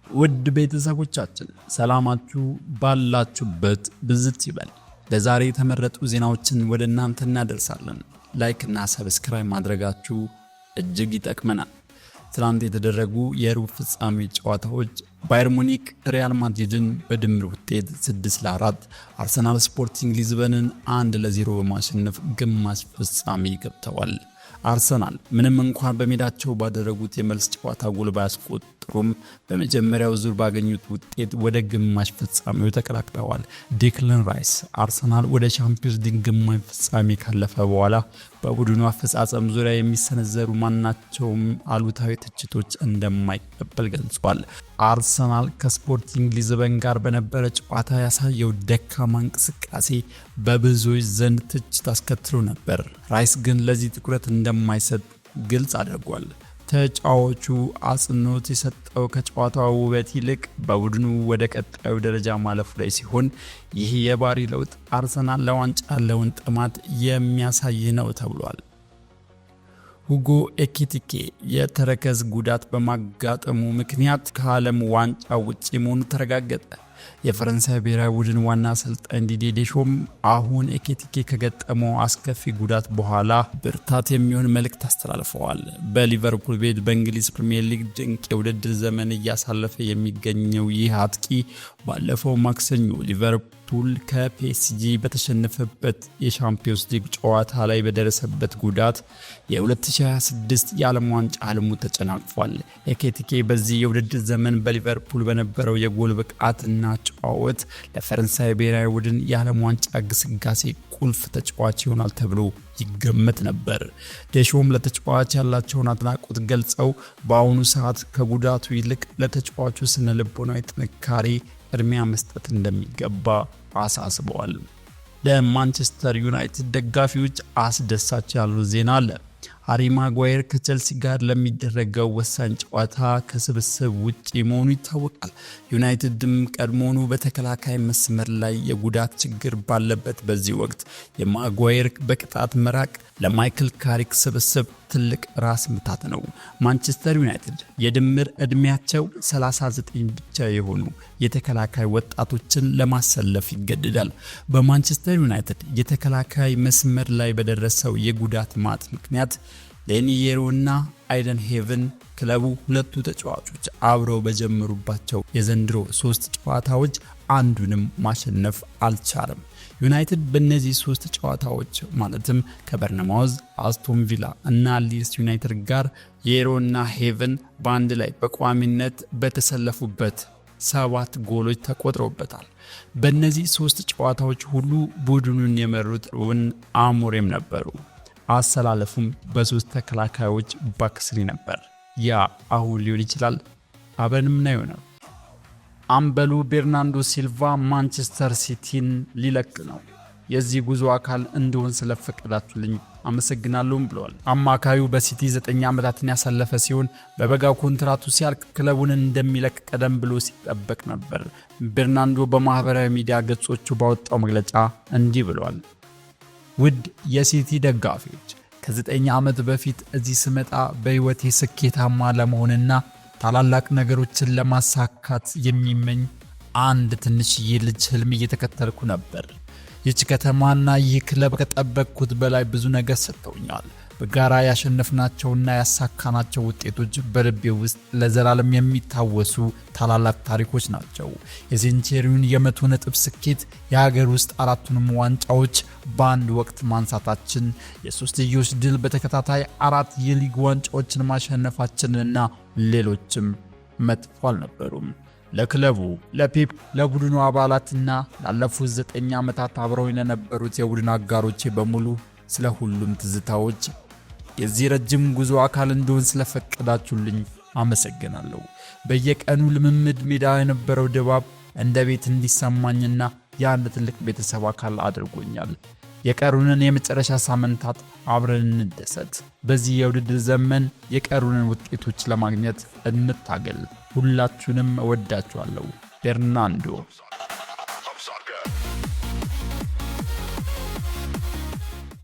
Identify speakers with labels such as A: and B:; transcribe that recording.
A: ውድ ቤተሰቦቻችን ሰላማችሁ ባላችሁበት ብዝት ይበል። ለዛሬ የተመረጡ ዜናዎችን ወደ እናንተ እናደርሳለን። ላይክ እና ሰብስክራይብ ማድረጋችሁ እጅግ ይጠቅመናል። ትናንት የተደረጉ የሩብ ፍጻሜ ጨዋታዎች ባየር ሙኒክ ሪያል ማድሪድን በድምር ውጤት 6-4፣ አርሰናል ስፖርቲንግ ሊዝበንን 1-0 በማሸነፍ ግማሽ ፍጻሜ ገብተዋል። አርሰናል ምንም እንኳን በሜዳቸው ባደረጉት የመልስ ጨዋታ ጎል ባያስቆጥሩም በመጀመሪያው ዙር ባገኙት ውጤት ወደ ግማሽ ፍጻሜው ተቀላቅለዋል። ዴክላን ራይስ አርሰናል ወደ ቻምፒዮንስ ሊግ ግማሽ ፍጻሜ ካለፈ በኋላ በቡድኑ አፈጻጸም ዙሪያ የሚሰነዘሩ ማናቸውም አሉታዊ ትችቶች እንደማይቀበል ገልጿል። አርሰናል ከስፖርቲንግ ሊዝበን ጋር በነበረ ጨዋታ ያሳየው ደካማ እንቅስቃሴ በብዙዎች ዘንድ ትችት አስከትሎ ነበር። ራይስ ግን ለዚህ ትኩረት እንደማይሰጥ ግልጽ አድርጓል። ተጫዋቹ አጽንኦት የሰጠው ከጨዋታው ውበት ይልቅ በቡድኑ ወደ ቀጣዩ ደረጃ ማለፉ ላይ ሲሆን ይህ የባህሪ ለውጥ አርሰናል ለዋንጫ ያለውን ጥማት የሚያሳይ ነው ተብሏል። ሁጎ ኤኪቲኬ የተረከዝ ጉዳት በማጋጠሙ ምክንያት ከዓለም ዋንጫ ውጪ መሆኑ ተረጋገጠ። የፈረንሳይ ብሔራዊ ቡድን ዋና አሰልጣኝ ዲዲዬ ዴሾም አሁን ኤኪቲኬ ከገጠመው አስከፊ ጉዳት በኋላ ብርታት የሚሆን መልእክት አስተላልፈዋል። በሊቨርፑል ቤት በእንግሊዝ ፕሪሚየር ሊግ ድንቅ የውድድር ዘመን እያሳለፈ የሚገኘው ይህ አጥቂ ባለፈው ማክሰኞ ሊቨርፑል ከፒኤስጂ በተሸነፈበት የቻምፒዮንስ ሊግ ጨዋታ ላይ በደረሰበት ጉዳት የ2026 የዓለም ዋንጫ ህልሙ ተጨናቅፏል። ኤኪቲኬ በዚህ የውድድር ዘመን በሊቨርፑል በነበረው የጎል ብቃትና ጨዋወት ለፈረንሳይ ብሔራዊ ቡድን የዓለም ዋንጫ ግስጋሴ ቁልፍ ተጫዋች ይሆናል ተብሎ ይገመት ነበር። ዴሾም ለተጫዋች ያላቸውን አድናቆት ገልጸው በአሁኑ ሰዓት ከጉዳቱ ይልቅ ለተጫዋቹ ስነ ልቦናዊ ጥንካሬ ቅድሚያ መስጠት እንደሚገባ አሳስበዋል። ለማንቸስተር ዩናይትድ ደጋፊዎች አስደሳች ያለው ዜና አለ። ሃሪ ማጓየር ከቸልሲ ጋር ለሚደረገው ወሳኝ ጨዋታ ከስብስብ ውጪ መሆኑ ይታወቃል። ዩናይትድም ቀድሞውኑ በተከላካይ መስመር ላይ የጉዳት ችግር ባለበት በዚህ ወቅት የማጓየር በቅጣት መራቅ ለማይክል ካሪክ ስብስብ ትልቅ ራስ ምታት ነው። ማንቸስተር ዩናይትድ የድምር ዕድሜያቸው 39 ብቻ የሆኑ የተከላካይ ወጣቶችን ለማሰለፍ ይገደዳል። በማንቸስተር ዩናይትድ የተከላካይ መስመር ላይ በደረሰው የጉዳት ማጥ ምክንያት ሌኒየሮና አይደን ሄቨን ክለቡ ሁለቱ ተጫዋቾች አብረው በጀመሩባቸው የዘንድሮ 3 ጨዋታዎች አንዱንም ማሸነፍ አልቻለም። ዩናይትድ በእነዚህ 3 ጨዋታዎች ማለትም ከበርነማውዝ፣ አስቶን ቪላ እና ሊድስ ዩናይትድ ጋር የሮና ሄቨን በአንድ ላይ በቋሚነት በተሰለፉበት 7 ጎሎች ተቆጥረውበታል። በእነዚህ 3 ጨዋታዎች ሁሉ ቡድኑን የመሩት ሩበን አሞሪም ነበሩ። አሰላለፉም በ3 ተከላካዮች ባክስሪ ነበር። ያ አሁን ሊሆን ይችላል አብረንም ነው ነው። አምበሉ ቤርናንዶ ሲልቫ ማንቸስተር ሲቲን ሊለቅ ነው። የዚህ ጉዞ አካል እንደሆን ስለፈቀዳችሁልኝ አመሰግናለሁም ብለዋል። አማካዩ በሲቲ 9 ዓመታትን ያሳለፈ ሲሆን በበጋው ኮንትራቱ ሲያልቅ ክለቡን እንደሚለቅ ቀደም ብሎ ሲጠበቅ ነበር። ቤርናንዶ በማህበራዊ ሚዲያ ገጾቹ ባወጣው መግለጫ እንዲህ ብለዋል። ውድ የሲቲ ደጋፊዎች ከ9 ዓመት በፊት እዚህ ስመጣ በህይወቴ ስኬታማ ለመሆንና ታላላቅ ነገሮችን ለማሳካት የሚመኝ አንድ ትንሽዬ ልጅ ህልም እየተከተልኩ ነበር። ይህች ከተማና ይህ ክለብ ከጠበቅኩት በላይ ብዙ ነገር ሰጥተውኛል። በጋራ ያሸነፍናቸውና ያሳካናቸው ውጤቶች በልቤ ውስጥ ለዘላለም የሚታወሱ ታላላቅ ታሪኮች ናቸው። የሴንቸሪውን የ100 ነጥብ ስኬት፣ የሀገር ውስጥ 4ቱንም ዋንጫዎች በአንድ ወቅት ማንሳታችን፣ የሶስትዮሽ ድል በተከታታይ 4 የሊግ ዋንጫዎችን ማሸነፋችንና ሌሎችም መጥፎ አልነበሩም። ለክለቡ፣ ለፔፕ፣ ለቡድኑ አባላትና ላለፉት 9 ዓመታት አብረው ለነበሩት የቡድን አጋሮቼ በሙሉ ስለ ሁሉም ትዝታዎች የዚህ ረጅም ጉዞ አካል እንደሆን ስለፈቀዳችሁልኝ አመሰግናለሁ። በየቀኑ ልምምድ ሜዳ የነበረው ድባብ እንደ ቤት እንዲሰማኝና የአንድ ትልቅ ቤተሰብ አካል አድርጎኛል። የቀሩንን የመጨረሻ ሳምንታት አብረን እንደሰት። በዚህ የውድድር ዘመን የቀሩንን ውጤቶች ለማግኘት እንታገል። ሁላችሁንም እወዳችኋለሁ። ቤርናንዶ